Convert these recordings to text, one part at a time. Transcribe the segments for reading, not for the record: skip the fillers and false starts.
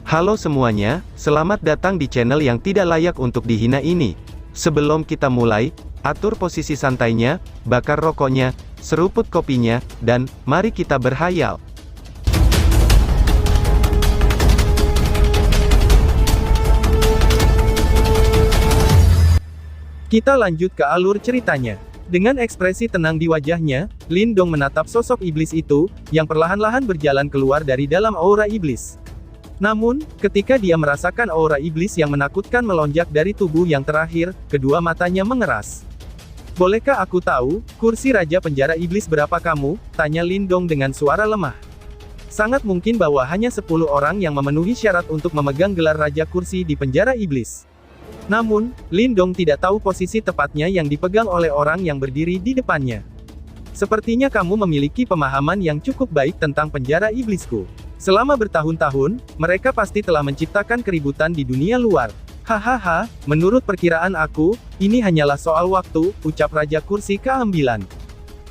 Halo semuanya, selamat datang di channel yang tidak layak untuk dihina ini. Sebelum kita mulai, atur posisi santainya, bakar rokoknya, seruput kopinya, dan mari kita berhayal. Kita lanjut ke alur ceritanya. Dengan ekspresi tenang di wajahnya, Lin Dong menatap sosok iblis itu, yang perlahan-lahan berjalan keluar dari dalam aura iblis. Namun, ketika dia merasakan aura iblis yang menakutkan melonjak dari tubuh yang terakhir, kedua matanya mengeras. "Bolehkah aku tahu, kursi Raja Penjara Iblis berapa kamu?" tanya Lin Dong dengan suara lemah. Sangat mungkin bahwa hanya 10 orang yang memenuhi syarat untuk memegang gelar Raja Kursi di Penjara Iblis. Namun, Lin Dong tidak tahu posisi tepatnya yang dipegang oleh orang yang berdiri di depannya. "Sepertinya kamu memiliki pemahaman yang cukup baik tentang penjara iblisku. Selama bertahun-tahun, mereka pasti telah menciptakan keributan di dunia luar. Hahaha, menurut perkiraan aku, ini hanyalah soal waktu," ucap Raja Kursi ke-9.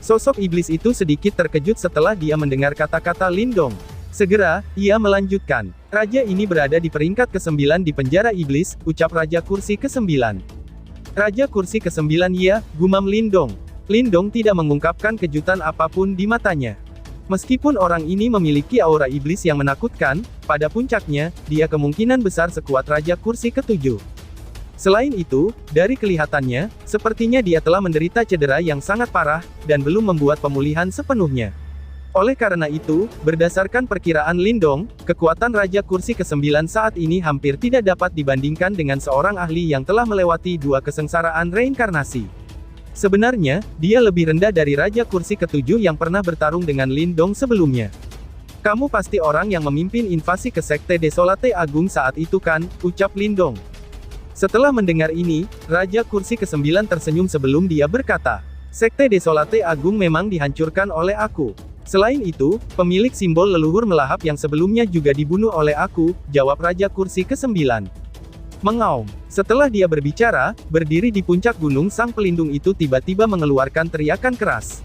Sosok iblis itu sedikit terkejut setelah dia mendengar kata-kata Lin Dong. Segera, ia melanjutkan, "Raja ini berada di peringkat ke-9 di penjara iblis," ucap Raja Kursi ke-9. "Raja Kursi ke-9 ya," gumam Lin Dong. Lin Dong tidak mengungkapkan kejutan apapun di matanya. Meskipun orang ini memiliki aura iblis yang menakutkan, pada puncaknya, dia kemungkinan besar sekuat Raja Kursi ke-7. Selain itu, dari kelihatannya, sepertinya dia telah menderita cedera yang sangat parah, dan belum membuat pemulihan sepenuhnya. Oleh karena itu, berdasarkan perkiraan Lin Dong, kekuatan Raja Kursi ke-9 saat ini hampir tidak dapat dibandingkan dengan seorang ahli yang telah melewati 2 kesengsaraan reinkarnasi. Sebenarnya, dia lebih rendah dari Raja Kursi ke-7 yang pernah bertarung dengan Lin Dong sebelumnya. "Kamu pasti orang yang memimpin invasi ke Sekte Desolate Agung saat itu kan?" ucap Lin Dong. Setelah mendengar ini, Raja Kursi ke-9 tersenyum sebelum dia berkata, "Sekte Desolate Agung memang dihancurkan oleh aku. Selain itu, pemilik simbol leluhur melahap yang sebelumnya juga dibunuh oleh aku," jawab Raja Kursi ke-9. Mengaum. Setelah dia berbicara, berdiri di puncak gunung sang pelindung itu tiba-tiba mengeluarkan teriakan keras.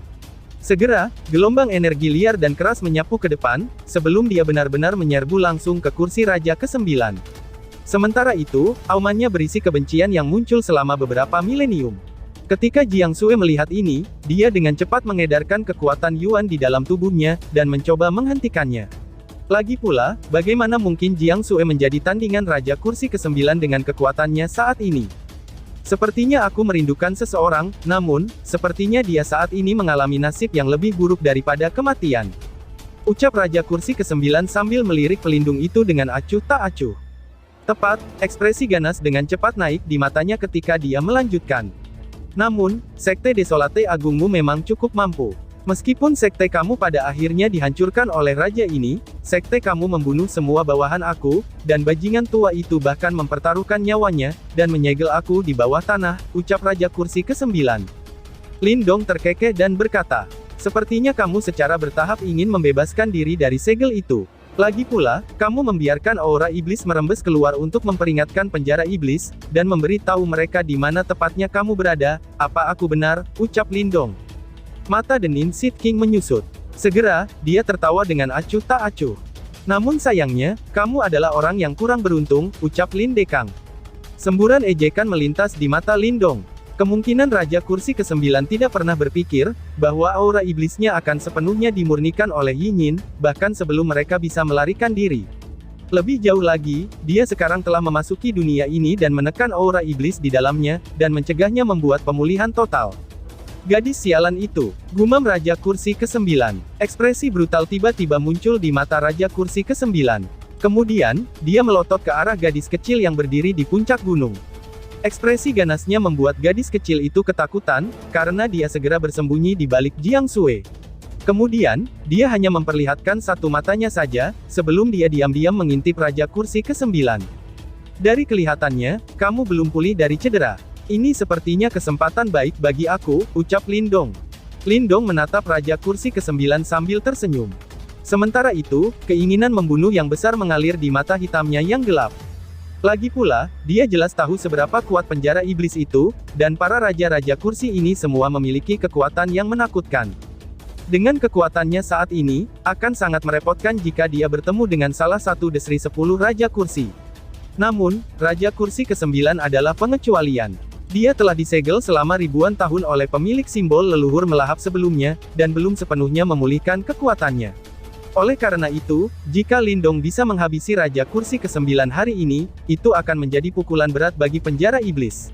Segera, gelombang energi liar dan keras menyapu ke depan, sebelum dia benar-benar menyerbu langsung ke kursi Raja ke-9. Sementara itu, aumannya berisi kebencian yang muncul selama beberapa milenium. Ketika Jiang Sue melihat ini, dia dengan cepat mengedarkan kekuatan Yuan di dalam tubuhnya, dan mencoba menghentikannya. Lagi pula, bagaimana mungkin Jiang Sue menjadi tandingan Raja Kursi ke-9 dengan kekuatannya saat ini? "Sepertinya aku merindukan seseorang, namun, sepertinya dia saat ini mengalami nasib yang lebih buruk daripada kematian," ucap Raja Kursi ke-9 sambil melirik pelindung itu dengan acuh tak acuh. Tepat, ekspresi ganas dengan cepat naik di matanya ketika dia melanjutkan. "Namun, Sekte Desolate Agungmu memang cukup mampu. Meskipun sekte kamu pada akhirnya dihancurkan oleh raja ini, sekte kamu membunuh semua bawahan aku, dan bajingan tua itu bahkan mempertaruhkan nyawanya, dan menyegel aku di bawah tanah," ucap Raja Kursi ke-9. Lin Dong terkekeh dan berkata, "Sepertinya kamu secara bertahap ingin membebaskan diri dari segel itu. Lagi pula, kamu membiarkan aura iblis merembes keluar untuk memperingatkan penjara iblis, dan memberi tahu mereka di mana tepatnya kamu berada. Apa aku benar?" ucap Lin Dong. Mata Denin Sid King menyusut. Segera, dia tertawa dengan acuh tak acuh. "Namun sayangnya, kamu adalah orang yang kurang beruntung," ucap Lin Dekang. Semburan ejekan melintas di mata Lin Dong. Kemungkinan Raja Kursi ke-9 tidak pernah berpikir, bahwa aura iblisnya akan sepenuhnya dimurnikan oleh Yinyin, bahkan sebelum mereka bisa melarikan diri. Lebih jauh lagi, dia sekarang telah memasuki dunia ini dan menekan aura iblis di dalamnya, dan mencegahnya membuat pemulihan total. "Gadis sialan itu," gumam Raja Kursi ke-9. Ekspresi brutal tiba-tiba muncul di mata Raja Kursi ke-9. Kemudian, dia melotot ke arah gadis kecil yang berdiri di puncak gunung. Ekspresi ganasnya membuat gadis kecil itu ketakutan, karena dia segera bersembunyi di balik Jiang Sue. Kemudian, dia hanya memperlihatkan satu matanya saja, sebelum dia diam-diam mengintip Raja Kursi ke-9. "Dari kelihatannya, kamu belum pulih dari cedera. Ini sepertinya kesempatan baik bagi aku," ucap Lin Dong. Lin Dong menatap Raja Kursi ke-9 sambil tersenyum. Sementara itu, keinginan membunuh yang besar mengalir di mata hitamnya yang gelap. Lagi pula, dia jelas tahu seberapa kuat penjara iblis itu, dan para raja-raja kursi ini semua memiliki kekuatan yang menakutkan. Dengan kekuatannya saat ini, akan sangat merepotkan jika dia bertemu dengan salah satu desri 10 Raja Kursi. Namun, Raja Kursi ke-9 adalah pengecualian. Dia telah disegel selama ribuan tahun oleh pemilik simbol leluhur melahap sebelumnya, dan belum sepenuhnya memulihkan kekuatannya. Oleh karena itu, jika Lindong bisa menghabisi Raja Kursi ke-9 hari ini, itu akan menjadi pukulan berat bagi penjara iblis.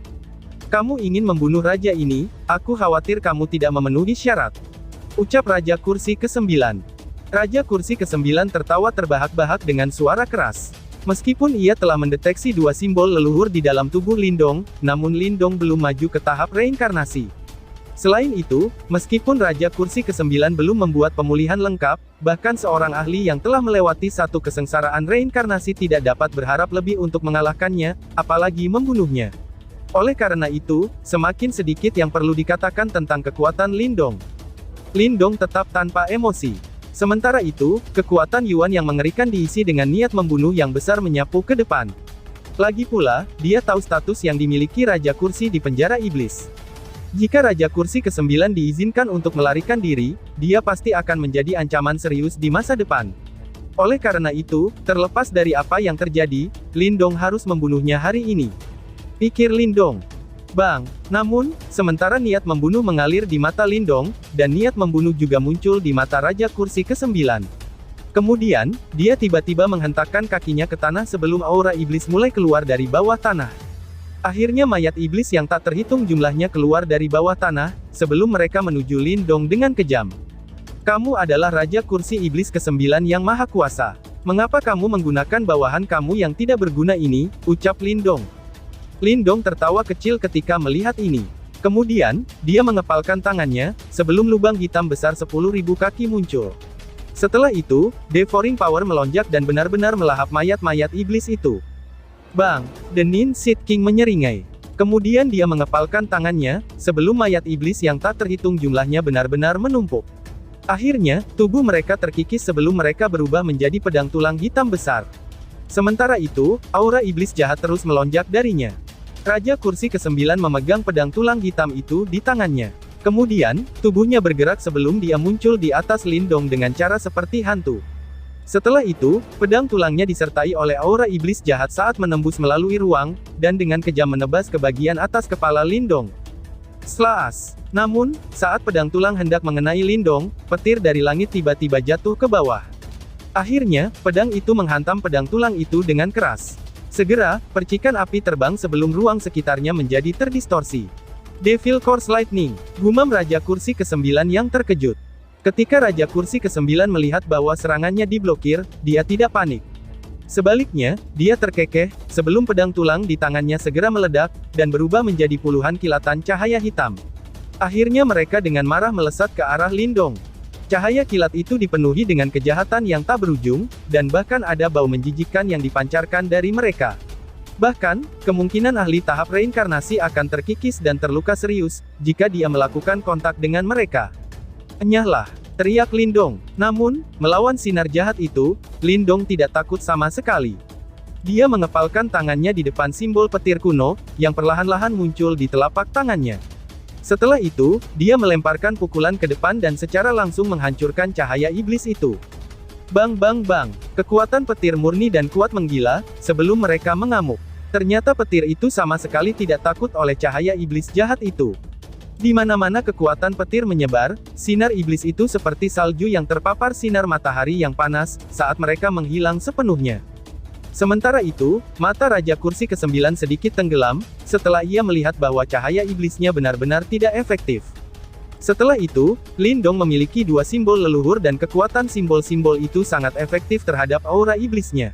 Kamu ingin membunuh raja ini, aku khawatir kamu tidak memenuhi syarat. Ucap Raja Kursi ke-9. Raja Kursi ke-9 tertawa terbahak-bahak dengan suara keras. Meskipun ia telah mendeteksi dua simbol leluhur di dalam tubuh Lindong, namun Lindong belum maju ke tahap reinkarnasi. Selain itu, meskipun Raja Kursi ke-9 belum membuat pemulihan lengkap, bahkan seorang ahli yang telah melewati satu kesengsaraan reinkarnasi tidak dapat berharap lebih untuk mengalahkannya, apalagi membunuhnya. Oleh karena itu, semakin sedikit yang perlu dikatakan tentang kekuatan Lindong. Lindong tetap tanpa emosi. Sementara itu, kekuatan Yuan yang mengerikan diisi dengan niat membunuh yang besar menyapu ke depan. Lagi pula, dia tahu status yang dimiliki Raja Kursi di penjara iblis. Jika Raja Kursi ke-9 diizinkan untuk melarikan diri, dia pasti akan menjadi ancaman serius di masa depan. Oleh karena itu, terlepas dari apa yang terjadi, Lindong harus membunuhnya hari ini. Pikir Lindong. Bang! Namun, sementara niat membunuh mengalir di mata Lindong, dan niat membunuh juga muncul di mata Raja Kursi ke-9. Kemudian, dia tiba-tiba menghentakkan kakinya ke tanah sebelum aura iblis mulai keluar dari bawah tanah. Akhirnya mayat iblis yang tak terhitung jumlahnya keluar dari bawah tanah, sebelum mereka menuju Lindong dengan kejam. Kamu adalah Raja Kursi Iblis ke-9 yang maha kuasa. Mengapa kamu menggunakan bawahan kamu yang tidak berguna ini, ucap Lindong. Lindong tertawa kecil ketika melihat ini. Kemudian, dia mengepalkan tangannya, sebelum lubang hitam besar 10.000 kaki muncul. Setelah itu, Devouring Power melonjak dan benar-benar melahap mayat-mayat iblis itu. Bang! The Nin Seed King menyeringai. Kemudian dia mengepalkan tangannya, sebelum mayat iblis yang tak terhitung jumlahnya benar-benar menumpuk. Akhirnya, tubuh mereka terkikis sebelum mereka berubah menjadi pedang tulang hitam besar. Sementara itu, aura iblis jahat terus melonjak darinya. Raja Kursi ke-9 memegang pedang tulang hitam itu di tangannya. Kemudian, tubuhnya bergerak sebelum dia muncul di atas Lindong dengan cara seperti hantu. Setelah itu, pedang tulangnya disertai oleh aura iblis jahat saat menembus melalui ruang, dan dengan kejam menebas ke bagian atas kepala Lindong. Slash! Namun, saat pedang tulang hendak mengenai Lindong, petir dari langit tiba-tiba jatuh ke bawah. Akhirnya, pedang itu menghantam pedang tulang itu dengan keras. Segera, percikan api terbang sebelum ruang sekitarnya menjadi terdistorsi. Devil Course Lightning! Gumam Raja Kursi ke-9 yang terkejut. Ketika Raja Kursi ke-9 melihat bahwa serangannya diblokir, dia tidak panik. Sebaliknya, dia terkekeh, sebelum pedang tulang di tangannya segera meledak, dan berubah menjadi puluhan kilatan cahaya hitam. Akhirnya mereka dengan marah melesat ke arah Lindong. Cahaya kilat itu dipenuhi dengan kejahatan yang tak berujung, dan bahkan ada bau menjijikkan yang dipancarkan dari mereka. Bahkan, kemungkinan ahli tahap reinkarnasi akan terkikis dan terluka serius, jika dia melakukan kontak dengan mereka. Enyahlah! Teriak Lindong. Namun, melawan sinar jahat itu, Lindong tidak takut sama sekali. Dia mengepalkan tangannya di depan simbol petir kuno, yang perlahan-lahan muncul di telapak tangannya. Setelah itu, dia melemparkan pukulan ke depan dan secara langsung menghancurkan cahaya iblis itu. Bang bang bang! Kekuatan petir murni dan kuat menggila, sebelum mereka mengamuk. Ternyata petir itu sama sekali tidak takut oleh cahaya iblis jahat itu. Di mana-mana kekuatan petir menyebar, sinar iblis itu seperti salju yang terpapar sinar matahari yang panas, saat mereka menghilang sepenuhnya. Sementara itu, mata Raja Kursi ke-9 sedikit tenggelam, setelah ia melihat bahwa cahaya iblisnya benar-benar tidak efektif. Setelah itu, Lindong memiliki dua simbol leluhur dan kekuatan simbol-simbol itu sangat efektif terhadap aura iblisnya.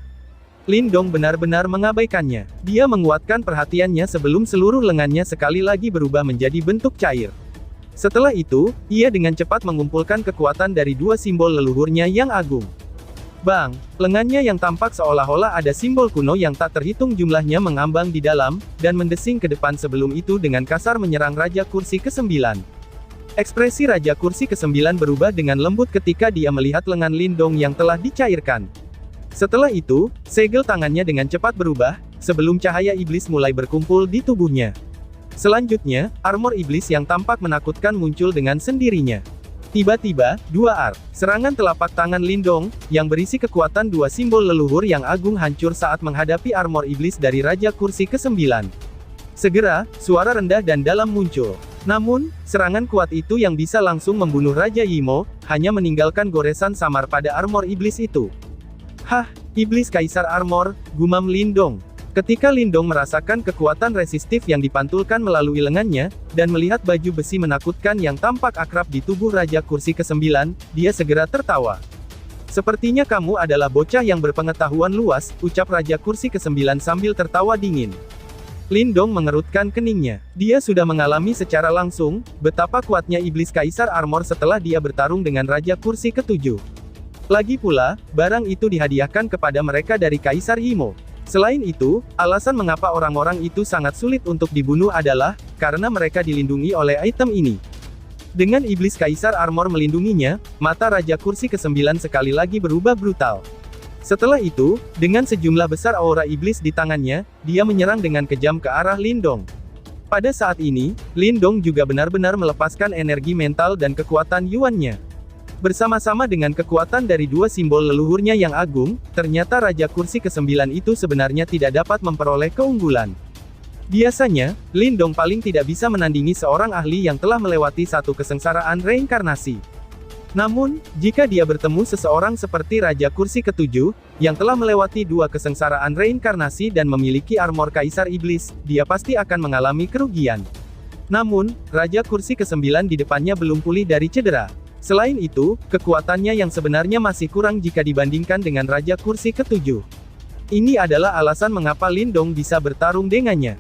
Lindong benar-benar mengabaikannya. Dia menguatkan perhatiannya sebelum seluruh lengannya sekali lagi berubah menjadi bentuk cair. Setelah itu, ia dengan cepat mengumpulkan kekuatan dari dua simbol leluhurnya yang agung. Bang! Lengannya yang tampak seolah-olah ada simbol kuno yang tak terhitung jumlahnya mengambang di dalam, dan mendesing ke depan sebelum itu dengan kasar menyerang Raja Kursi ke-9. Ekspresi Raja Kursi ke-9 berubah dengan lembut ketika dia melihat lengan Lindong yang telah dicairkan. Setelah itu, segel tangannya dengan cepat berubah, sebelum cahaya iblis mulai berkumpul di tubuhnya. Selanjutnya, armor iblis yang tampak menakutkan muncul dengan sendirinya. Tiba-tiba, serangan telapak tangan Lindong, yang berisi kekuatan dua simbol leluhur yang agung hancur saat menghadapi armor iblis dari Raja Kursi ke-9. Segera, suara rendah dan dalam muncul. Namun, serangan kuat itu yang bisa langsung membunuh Raja Yimo, hanya meninggalkan goresan samar pada armor iblis itu. Hah, iblis Kaisar Armor, gumam Lindong. Ketika Lindong merasakan kekuatan resistif yang dipantulkan melalui lengannya, dan melihat baju besi menakutkan yang tampak akrab di tubuh Raja Kursi ke-9, dia segera tertawa. Sepertinya kamu adalah bocah yang berpengetahuan luas, ucap Raja Kursi ke-9 sambil tertawa dingin. Lindong mengerutkan keningnya. Dia sudah mengalami secara langsung, betapa kuatnya iblis Kaisar Armor setelah dia bertarung dengan Raja Kursi ke-7. Lagi pula, barang itu dihadiahkan kepada mereka dari Kaisar Yimo. Selain itu, alasan mengapa orang-orang itu sangat sulit untuk dibunuh adalah, karena mereka dilindungi oleh item ini. Dengan iblis Kaisar Armor melindunginya, mata Raja Kursi ke-9 sekali lagi berubah brutal. Setelah itu, dengan sejumlah besar aura iblis di tangannya, dia menyerang dengan kejam ke arah Lindong. Pada saat ini, Lindong juga benar-benar melepaskan energi mental dan kekuatan Yuan-nya. Bersama-sama dengan kekuatan dari dua simbol leluhurnya yang agung, ternyata Raja Kursi ke-9 itu sebenarnya tidak dapat memperoleh keunggulan. Biasanya, Lindong paling tidak bisa menandingi seorang ahli yang telah melewati satu kesengsaraan reinkarnasi. Namun, jika dia bertemu seseorang seperti Raja Kursi ke-7, yang telah melewati dua kesengsaraan reinkarnasi dan memiliki armor Kaisar Iblis, dia pasti akan mengalami kerugian. Namun, Raja Kursi ke-9 di depannya belum pulih dari cedera. Selain itu, kekuatannya yang sebenarnya masih kurang jika dibandingkan dengan Raja Kursi ke-7. Ini adalah alasan mengapa Lindong bisa bertarung dengannya.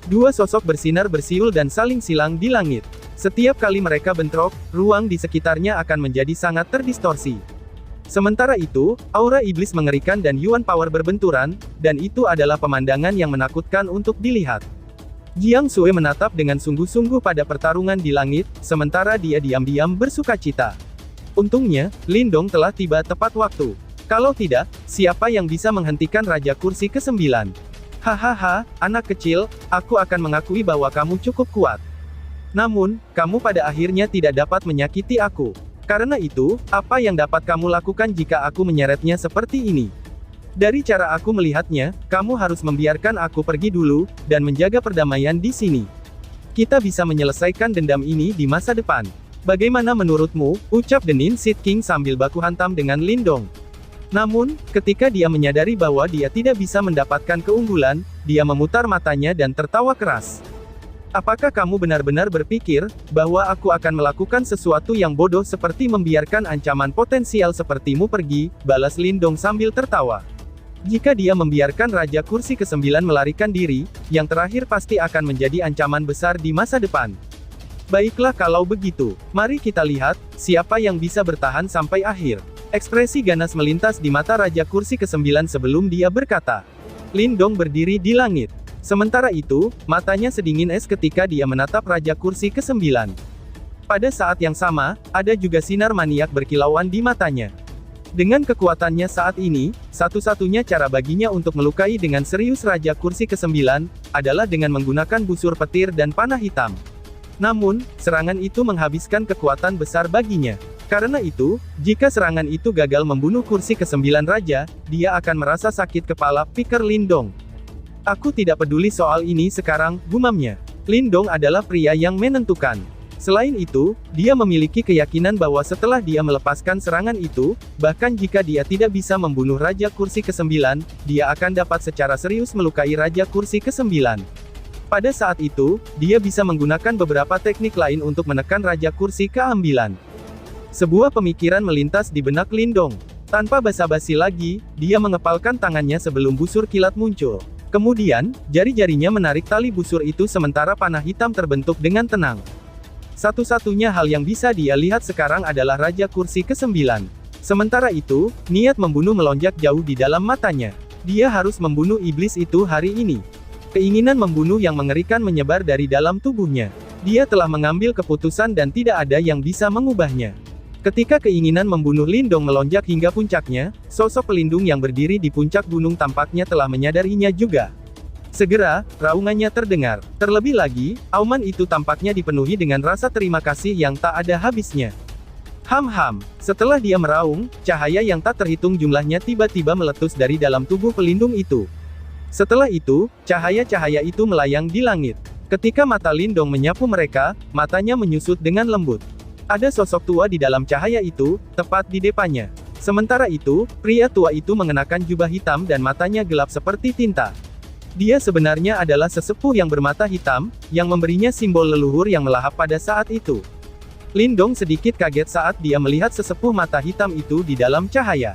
Dua sosok bersinar bersiul dan saling silang di langit. Setiap kali mereka bentrok, ruang di sekitarnya akan menjadi sangat terdistorsi. Sementara itu, aura iblis mengerikan dan Yuan Power berbenturan, dan itu adalah pemandangan yang menakutkan untuk dilihat. Jiang Sui menatap dengan sungguh-sungguh pada pertarungan di langit, sementara dia diam-diam bersukacita. Untungnya, Lindong telah tiba tepat waktu. Kalau tidak, siapa yang bisa menghentikan Raja Kursi ke-9? Hahaha, anak kecil, aku akan mengakui bahwa kamu cukup kuat. Namun, kamu pada akhirnya tidak dapat menyakiti aku. Karena itu, apa yang dapat kamu lakukan jika aku menyeretnya seperti ini? Dari cara aku melihatnya, kamu harus membiarkan aku pergi dulu, dan menjaga perdamaian di sini. Kita bisa menyelesaikan dendam ini di masa depan. Bagaimana menurutmu, ucap The Nin Seed King sambil baku hantam dengan Lindong. Namun, ketika dia menyadari bahwa dia tidak bisa mendapatkan keunggulan, dia memutar matanya dan tertawa keras. Apakah kamu benar-benar berpikir, bahwa aku akan melakukan sesuatu yang bodoh seperti membiarkan ancaman potensial sepertimu pergi, balas Lindong sambil tertawa. Jika dia membiarkan Raja Kursi ke-9 melarikan diri, yang terakhir pasti akan menjadi ancaman besar di masa depan. Baiklah kalau begitu, mari kita lihat, siapa yang bisa bertahan sampai akhir. Ekspresi ganas melintas di mata Raja Kursi ke-9 sebelum dia berkata. Lindong berdiri di langit. Sementara itu, matanya sedingin es ketika dia menatap Raja Kursi ke-9. Pada saat yang sama, ada juga sinar maniak berkilauan di matanya. Dengan kekuatannya saat ini, satu-satunya cara baginya untuk melukai dengan serius Raja Kursi ke-9, adalah dengan menggunakan busur petir dan panah hitam. Namun, serangan itu menghabiskan kekuatan besar baginya. Karena itu, jika serangan itu gagal membunuh Kursi ke-9 Raja, dia akan merasa sakit kepala, pikir Lindong. Aku tidak peduli soal ini sekarang, gumamnya. Lindong adalah pria yang menentukan. Selain itu, dia memiliki keyakinan bahwa setelah dia melepaskan serangan itu, bahkan jika dia tidak bisa membunuh Raja Kursi ke-9, dia akan dapat secara serius melukai Raja Kursi ke-9. Pada saat itu, dia bisa menggunakan beberapa teknik lain untuk menekan Raja Kursi ke-9. Sebuah pemikiran melintas di benak Lindong. Tanpa basa-basi lagi, dia mengepalkan tangannya sebelum busur kilat muncul. Kemudian, jari-jarinya menarik tali busur itu sementara panah hitam terbentuk dengan tenang. Satu-satunya hal yang bisa dia lihat sekarang adalah Raja Kursi ke-9. Sementara itu, niat membunuh melonjak jauh di dalam matanya. Dia harus membunuh iblis itu hari ini. Keinginan membunuh yang mengerikan menyebar dari dalam tubuhnya. Dia telah mengambil keputusan dan tidak ada yang bisa mengubahnya. Ketika keinginan membunuh Lindong melonjak hingga puncaknya, sosok pelindung yang berdiri di puncak gunung tampaknya telah menyadarinya juga. Segera, raungannya terdengar. Terlebih lagi, auman itu tampaknya dipenuhi dengan rasa terima kasih yang tak ada habisnya. Ham-ham. Setelah dia meraung, cahaya yang tak terhitung jumlahnya tiba-tiba meletus dari dalam tubuh pelindung itu. Setelah itu, cahaya-cahaya itu melayang di langit. Ketika mata Lindong menyapu mereka, matanya menyusut dengan lembut. Ada sosok tua di dalam cahaya itu, tepat di depannya. Sementara itu, pria tua itu mengenakan jubah hitam dan matanya gelap seperti tinta. Dia sebenarnya adalah sesepuh yang bermata hitam, yang memberinya simbol leluhur yang melahap pada saat itu. Lindong sedikit kaget saat dia melihat sesepuh mata hitam itu di dalam cahaya.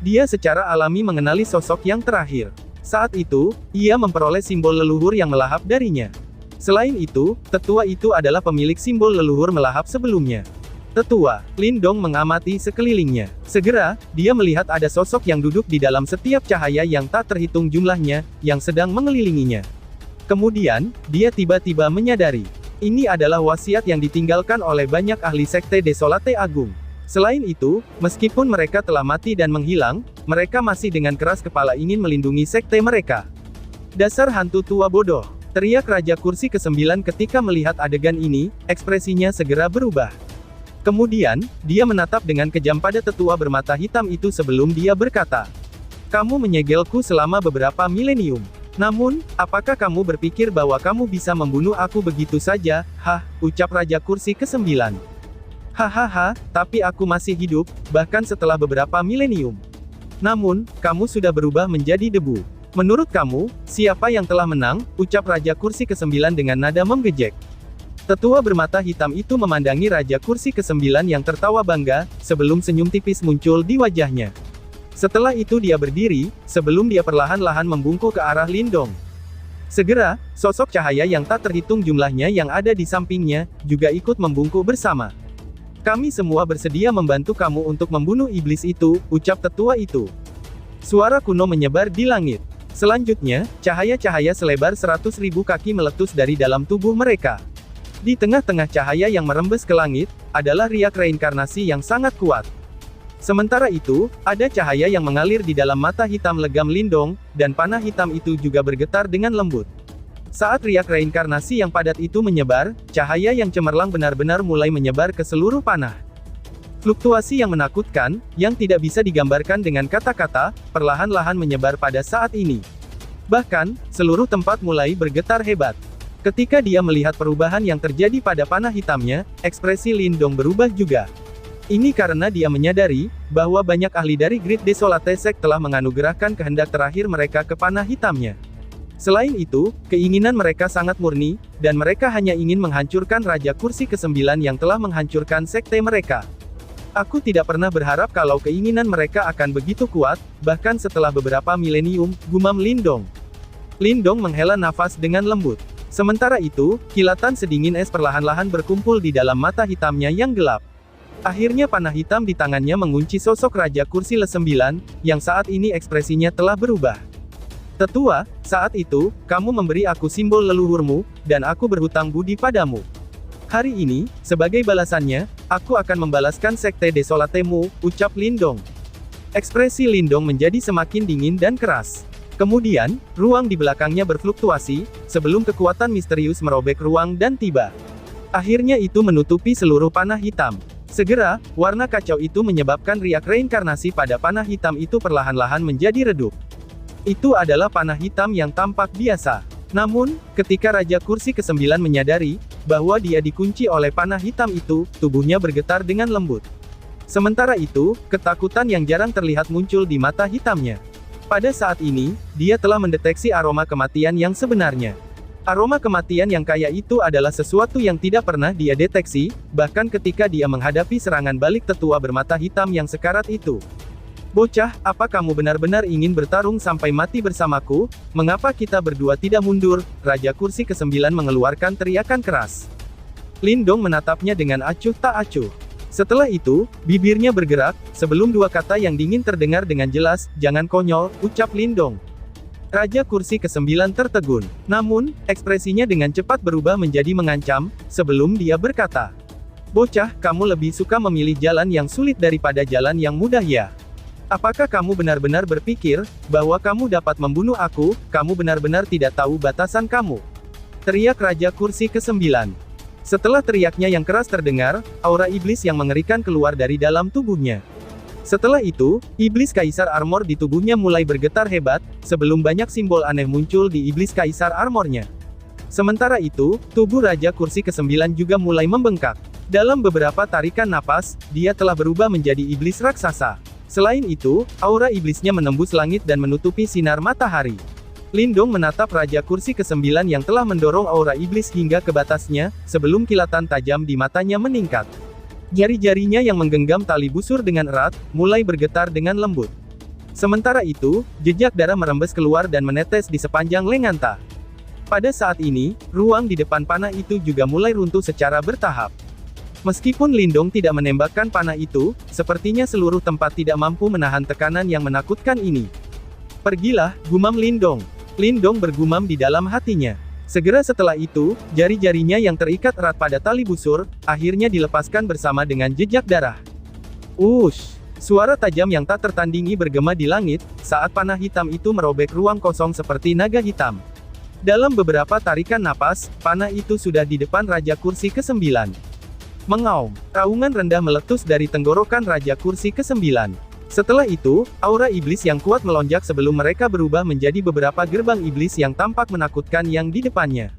Dia secara alami mengenali sosok yang terakhir. Saat itu, ia memperoleh simbol leluhur yang melahap darinya. Selain itu, tetua itu adalah pemilik simbol leluhur melahap sebelumnya. Tetua, Lindong mengamati sekelilingnya. Segera, dia melihat ada sosok yang duduk di dalam setiap cahaya yang tak terhitung jumlahnya, yang sedang mengelilinginya. Kemudian, dia tiba-tiba menyadari. Ini adalah wasiat yang ditinggalkan oleh banyak ahli Sekte Desolate Agung. Selain itu, meskipun mereka telah mati dan menghilang, mereka masih dengan keras kepala ingin melindungi sekte mereka. Dasar hantu tua bodoh! Teriak Raja Kursi ke-9 ketika melihat adegan ini, ekspresinya segera berubah. Kemudian, dia menatap dengan kejam pada tetua bermata hitam itu sebelum dia berkata, "Kamu menyegelku selama beberapa milenium. Namun, apakah kamu berpikir bahwa kamu bisa membunuh aku begitu saja?" "Hah," ucap Raja Kursi ke-9. "Hahaha, tapi aku masih hidup, bahkan setelah beberapa milenium. Namun, kamu sudah berubah menjadi debu. Menurut kamu, siapa yang telah menang?" ucap Raja Kursi ke-9 dengan nada menggejek. Tetua bermata hitam itu memandangi Raja Kursi ke-9 yang tertawa bangga, sebelum senyum tipis muncul di wajahnya. Setelah itu dia berdiri, sebelum dia perlahan-lahan membungkuk ke arah Lindong. Segera, sosok cahaya yang tak terhitung jumlahnya yang ada di sampingnya, juga ikut membungkuk bersama. "Kami semua bersedia membantu kamu untuk membunuh iblis itu," ucap tetua itu. Suara kuno menyebar di langit. Selanjutnya, cahaya-cahaya selebar 100.000 kaki meletus dari dalam tubuh mereka. Di tengah-tengah cahaya yang merembes ke langit, adalah riak reinkarnasi yang sangat kuat. Sementara itu, ada cahaya yang mengalir di dalam mata hitam legam Lindong, dan panah hitam itu juga bergetar dengan lembut. Saat riak reinkarnasi yang padat itu menyebar, cahaya yang cemerlang benar-benar mulai menyebar ke seluruh panah. Fluktuasi yang menakutkan, yang tidak bisa digambarkan dengan kata-kata, perlahan-lahan menyebar pada saat ini. Bahkan, seluruh tempat mulai bergetar hebat. Ketika dia melihat perubahan yang terjadi pada panah hitamnya, ekspresi Lindong berubah juga. Ini karena dia menyadari, bahwa banyak ahli dari Great Desolate Sect telah menganugerahkan kehendak terakhir mereka ke panah hitamnya. Selain itu, keinginan mereka sangat murni, dan mereka hanya ingin menghancurkan Raja Kursi ke-9 yang telah menghancurkan sekte mereka. "Aku tidak pernah berharap kalau keinginan mereka akan begitu kuat, bahkan setelah beberapa milenium," gumam Lindong. Lindong menghela nafas dengan lembut. Sementara itu, kilatan sedingin es perlahan-lahan berkumpul di dalam mata hitamnya yang gelap. Akhirnya panah hitam di tangannya mengunci sosok Raja Kursi ke-9, yang saat ini ekspresinya telah berubah. "Tetua, saat itu, kamu memberi aku simbol leluhurmu, dan aku berhutang budi padamu. Hari ini, sebagai balasannya, aku akan membalaskan sekte Desolatemu," ucap Lindong. Ekspresi Lindong menjadi semakin dingin dan keras. Kemudian, ruang di belakangnya berfluktuasi, sebelum kekuatan misterius merobek ruang dan tiba. Akhirnya itu menutupi seluruh panah hitam. Segera, warna kacau itu menyebabkan riak reinkarnasi pada panah hitam itu perlahan-lahan menjadi redup. Itu adalah panah hitam yang tampak biasa. Namun, ketika Raja Kursi ke-9 menyadari, bahwa dia dikunci oleh panah hitam itu, tubuhnya bergetar dengan lembut. Sementara itu, ketakutan yang jarang terlihat muncul di mata hitamnya. Pada saat ini, dia telah mendeteksi aroma kematian yang sebenarnya. Aroma kematian yang kaya itu adalah sesuatu yang tidak pernah dia deteksi, bahkan ketika dia menghadapi serangan balik tetua bermata hitam yang sekarat itu. "Bocah, apa kamu benar-benar ingin bertarung sampai mati bersamaku? Mengapa kita berdua tidak mundur?" Raja Kursi ke-9 mengeluarkan teriakan keras. Lindong menatapnya dengan acuh tak acuh. Setelah itu, bibirnya bergerak, sebelum dua kata yang dingin terdengar dengan jelas, "Jangan konyol," ucap Lindong. Raja Kursi ke-9 tertegun. Namun, ekspresinya dengan cepat berubah menjadi mengancam, sebelum dia berkata, "Bocah, kamu lebih suka memilih jalan yang sulit daripada jalan yang mudah ya? Apakah kamu benar-benar berpikir, bahwa kamu dapat membunuh aku? Kamu benar-benar tidak tahu batasan kamu." Teriak Raja Kursi ke-9. Setelah teriaknya yang keras terdengar, aura iblis yang mengerikan keluar dari dalam tubuhnya. Setelah itu, iblis Kaisar Armor di tubuhnya mulai bergetar hebat, sebelum banyak simbol aneh muncul di iblis Kaisar Armornya. Sementara itu, tubuh Raja Kursi ke-9 juga mulai membengkak. Dalam beberapa tarikan napas, dia telah berubah menjadi iblis raksasa. Selain itu, aura iblisnya menembus langit dan menutupi sinar matahari. Lindong menatap Raja Kursi ke-9 yang telah mendorong aura iblis hingga ke batasnya, sebelum kilatan tajam di matanya meningkat. Jari-jarinya yang menggenggam tali busur dengan erat, mulai bergetar dengan lembut. Sementara itu, jejak darah merembes keluar dan menetes di sepanjang lengan Ta. Pada saat ini, ruang di depan panah itu juga mulai runtuh secara bertahap. Meskipun Lindong tidak menembakkan panah itu, sepertinya seluruh tempat tidak mampu menahan tekanan yang menakutkan ini. Pergilah, gumam Lindong. Lindong bergumam di dalam hatinya. Segera setelah itu, jari-jarinya yang terikat erat pada tali busur, akhirnya dilepaskan bersama dengan jejak darah. Ush! Suara tajam yang tak tertandingi bergema di langit, saat panah hitam itu merobek ruang kosong seperti naga hitam. Dalam beberapa tarikan napas, panah itu sudah di depan Raja Kursi ke-9. Mengaum, raungan rendah meletus dari tenggorokan Raja Kursi ke-9. Setelah itu, aura iblis yang kuat melonjak sebelum mereka berubah menjadi beberapa gerbang iblis yang tampak menakutkan yang di depannya.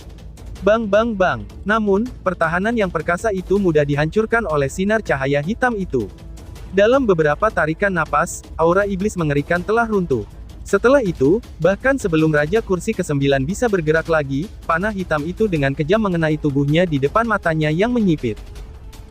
Bang bang bang. Namun, pertahanan yang perkasa itu mudah dihancurkan oleh sinar cahaya hitam itu. Dalam beberapa tarikan napas, aura iblis mengerikan telah runtuh. Setelah itu, bahkan sebelum Raja Kursi ke-9 bisa bergerak lagi, panah hitam itu dengan kejam mengenai tubuhnya di depan matanya yang menyipit.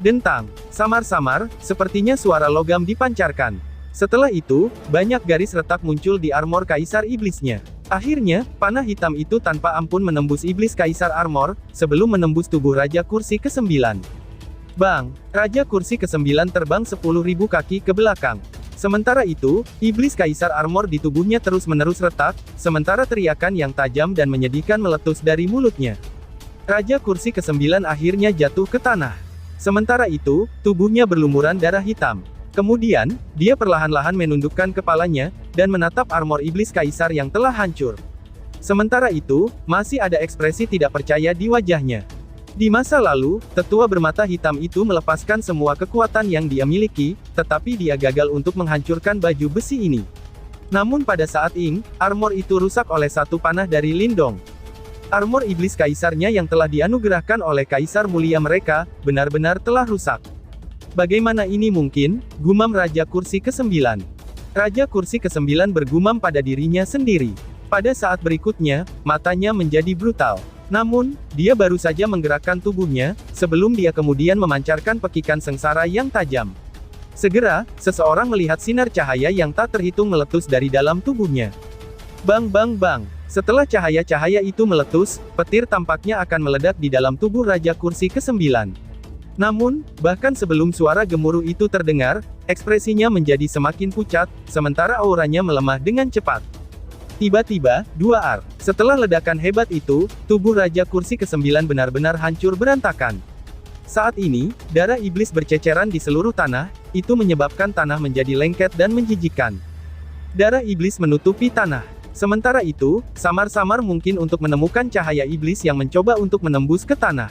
Dentang, samar-samar, sepertinya suara logam dipancarkan. Setelah itu, banyak garis retak muncul di armor Kaisar Iblisnya. Akhirnya, panah hitam itu tanpa ampun menembus Iblis Kaisar Armor, sebelum menembus tubuh Raja Kursi ke-9. Bang! Raja Kursi ke-9 terbang 10.000 kaki ke belakang. Sementara itu, Iblis Kaisar Armor di tubuhnya terus-menerus retak, sementara teriakan yang tajam dan menyedihkan meletus dari mulutnya. Raja Kursi ke-9 akhirnya jatuh ke tanah. Sementara itu, tubuhnya berlumuran darah hitam. Kemudian, dia perlahan-lahan menundukkan kepalanya, dan menatap armor iblis kaisar yang telah hancur. Sementara itu, masih ada ekspresi tidak percaya di wajahnya. Di masa lalu, tetua bermata hitam itu melepaskan semua kekuatan yang dia miliki, tetapi dia gagal untuk menghancurkan baju besi ini. Namun pada saat ini, armor itu rusak oleh satu panah dari Lindong. Armor iblis kaisarnya yang telah dianugerahkan oleh kaisar mulia mereka, benar-benar telah rusak. Bagaimana ini mungkin? Gumam Raja Kursi ke-9. Raja Kursi ke-9 bergumam pada dirinya sendiri. Pada saat berikutnya, matanya menjadi brutal. Namun, dia baru saja menggerakkan tubuhnya, sebelum dia kemudian memancarkan pekikan sengsara yang tajam. Segera, seseorang melihat sinar cahaya yang tak terhitung meletus dari dalam tubuhnya. Bang bang bang. Setelah cahaya-cahaya itu meletus, petir tampaknya akan meledak di dalam tubuh Raja Kursi ke-9. Namun, bahkan sebelum suara gemuruh itu terdengar, ekspresinya menjadi semakin pucat, sementara auranya melemah dengan cepat. Tiba-tiba, setelah ledakan hebat itu, tubuh Raja Kursi ke-9 benar-benar hancur berantakan. Saat ini, darah iblis berceceran di seluruh tanah, itu menyebabkan tanah menjadi lengket dan menjijikkan. Darah iblis menutupi tanah. Sementara itu, samar-samar mungkin untuk menemukan cahaya iblis yang mencoba untuk menembus ke tanah.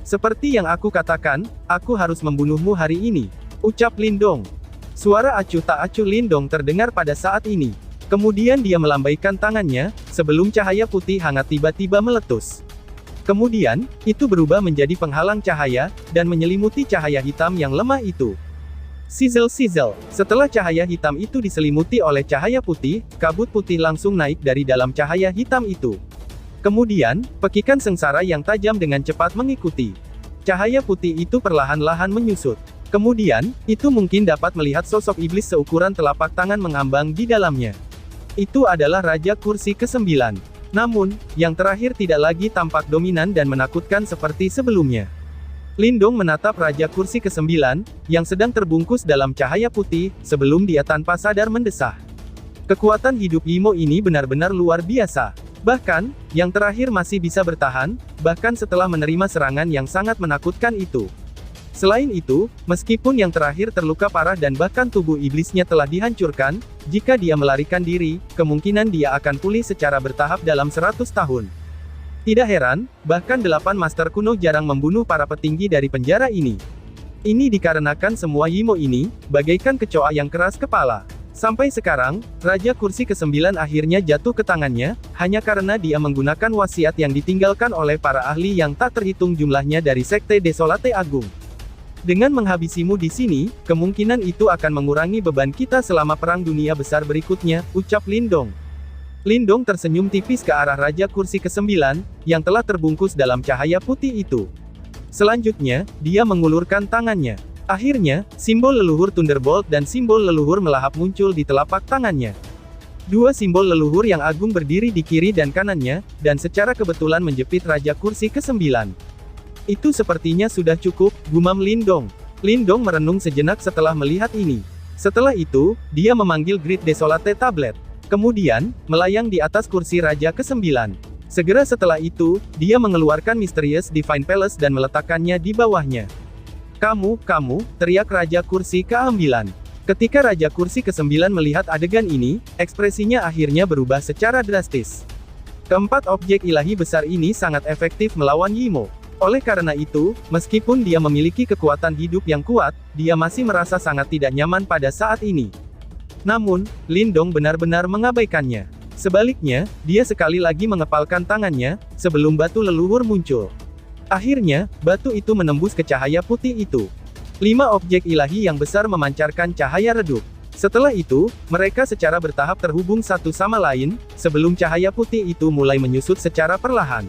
Seperti yang aku katakan, aku harus membunuhmu hari ini, ucap Lindong. Suara acuh tak acuh Lindong terdengar pada saat ini. Kemudian dia melambaikan tangannya, sebelum cahaya putih hangat tiba-tiba meletus. Kemudian, itu berubah menjadi penghalang cahaya, dan menyelimuti cahaya hitam yang lemah itu. Sizzle-sizzle. Setelah cahaya hitam itu diselimuti oleh cahaya putih, kabut putih langsung naik dari dalam cahaya hitam itu. Kemudian, pekikan sengsara yang tajam dengan cepat mengikuti. Cahaya putih itu perlahan-lahan menyusut. Kemudian, itu mungkin dapat melihat sosok iblis seukuran telapak tangan mengambang di dalamnya. Itu adalah Raja Kursi ke-9. Namun, yang terakhir tidak lagi tampak dominan dan menakutkan seperti sebelumnya. Lindong menatap Raja Kursi ke-9, yang sedang terbungkus dalam cahaya putih, sebelum dia tanpa sadar mendesah. Kekuatan hidup Imo ini benar-benar luar biasa. Bahkan, yang terakhir masih bisa bertahan, bahkan setelah menerima serangan yang sangat menakutkan itu. Selain itu, meskipun yang terakhir terluka parah dan bahkan tubuh iblisnya telah dihancurkan, jika dia melarikan diri, kemungkinan dia akan pulih secara bertahap dalam 100 tahun. Tidak heran, bahkan 8 master kuno jarang membunuh para petinggi dari penjara ini. Ini dikarenakan semua Yimo ini, bagaikan kecoa yang keras kepala. Sampai sekarang, Raja Kursi ke-9 akhirnya jatuh ke tangannya, hanya karena dia menggunakan wasiat yang ditinggalkan oleh para ahli yang tak terhitung jumlahnya dari Sekte Desolate Agung. Dengan menghabisimu di sini, kemungkinan itu akan mengurangi beban kita selama Perang Dunia Besar berikutnya, ucap Lindong. Lindong tersenyum tipis ke arah Raja Kursi ke-9, yang telah terbungkus dalam cahaya putih itu. Selanjutnya, dia mengulurkan tangannya. Akhirnya, simbol leluhur Thunderbolt dan simbol leluhur melahap muncul di telapak tangannya. Dua simbol leluhur yang agung berdiri di kiri dan kanannya, dan secara kebetulan menjepit Raja Kursi ke-9. Itu sepertinya sudah cukup, gumam Lindong. Lindong merenung sejenak setelah melihat ini. Setelah itu, dia memanggil Great Desolate Tablet. Kemudian, melayang di atas kursi Raja ke-9. Segera setelah itu, dia mengeluarkan Mysterious Divine Palace dan meletakkannya di bawahnya. Kamu, teriak Raja Kursi ke-9. Ketika Raja Kursi ke-9 melihat adegan ini, ekspresinya akhirnya berubah secara drastis. Keempat objek ilahi besar ini sangat efektif melawan Yimo. Oleh karena itu, meskipun dia memiliki kekuatan hidup yang kuat, dia masih merasa sangat tidak nyaman pada saat ini. Namun, Lindong benar-benar mengabaikannya. Sebaliknya, dia sekali lagi mengepalkan tangannya, sebelum batu leluhur muncul. Akhirnya, batu itu menembus ke cahaya putih itu. 5 objek ilahi yang besar memancarkan cahaya redup. Setelah itu, mereka secara bertahap terhubung satu sama lain, sebelum cahaya putih itu mulai menyusut secara perlahan.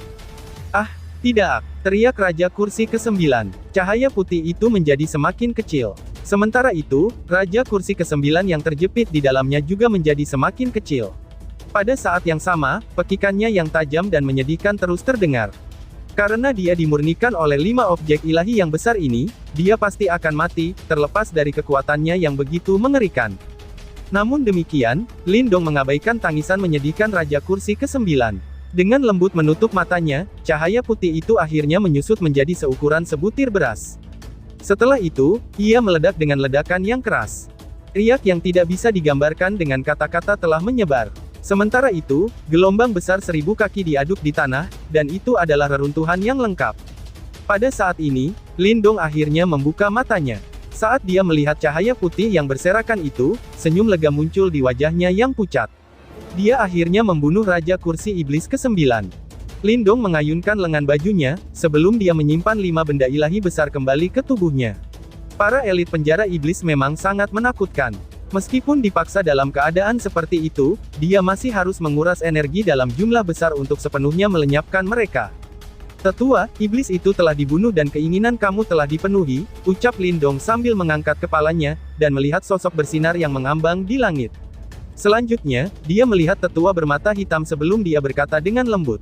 Ah, tidak! Teriak Raja Kursi ke-9. Cahaya putih itu menjadi semakin kecil. Sementara itu, Raja Kursi ke-9 yang terjepit di dalamnya juga menjadi semakin kecil. Pada saat yang sama, pekikannya yang tajam dan menyedihkan terus terdengar. Karena dia dimurnikan oleh 5 objek ilahi yang besar ini, dia pasti akan mati, terlepas dari kekuatannya yang begitu mengerikan. Namun demikian, Lindong mengabaikan tangisan menyedihkan Raja Kursi ke-9. Dengan lembut menutup matanya, cahaya putih itu akhirnya menyusut menjadi seukuran sebutir beras. Setelah itu, ia meledak dengan ledakan yang keras. Riak yang tidak bisa digambarkan dengan kata-kata telah menyebar. Sementara itu, gelombang besar 1000 kaki diaduk di tanah, dan itu adalah reruntuhan yang lengkap. Pada saat ini, Lindong akhirnya membuka matanya. Saat dia melihat cahaya putih yang berserakan itu, senyum lega muncul di wajahnya yang pucat. Dia akhirnya membunuh Raja Kursi Iblis ke-9. Lindong mengayunkan lengan bajunya, sebelum dia menyimpan 5 benda ilahi besar kembali ke tubuhnya. Para elit penjara iblis memang sangat menakutkan. Meskipun dipaksa dalam keadaan seperti itu, dia masih harus menguras energi dalam jumlah besar untuk sepenuhnya melenyapkan mereka. Tetua, iblis itu telah dibunuh dan keinginan kamu telah dipenuhi, ucap Lindong sambil mengangkat kepalanya, dan melihat sosok bersinar yang mengambang di langit. Selanjutnya, dia melihat tetua bermata hitam sebelum dia berkata dengan lembut.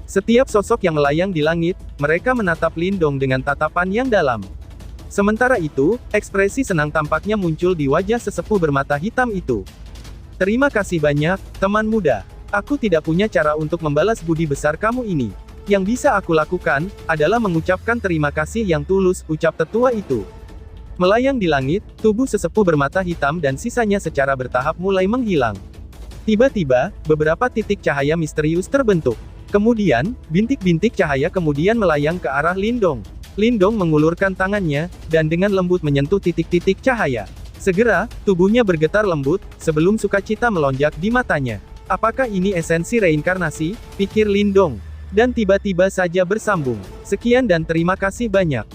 Setiap sosok yang melayang di langit, mereka menatap Lindong dengan tatapan yang dalam. Sementara itu, ekspresi senang tampaknya muncul di wajah sesepuh bermata hitam itu. Terima kasih banyak, teman muda. Aku tidak punya cara untuk membalas budi besar kamu ini. Yang bisa aku lakukan, adalah mengucapkan terima kasih yang tulus, ucap tetua itu. Melayang di langit, tubuh sesepuh bermata hitam dan sisanya secara bertahap mulai menghilang. Tiba-tiba, beberapa titik cahaya misterius terbentuk. Kemudian, bintik-bintik cahaya kemudian melayang ke arah Lindong. Lindong mengulurkan tangannya, dan dengan lembut menyentuh titik-titik cahaya. Segera, tubuhnya bergetar lembut, sebelum sukacita melonjak di matanya. Apakah ini esensi reinkarnasi? Pikir Lindong. Dan tiba-tiba saja bersambung. Sekian dan terima kasih banyak.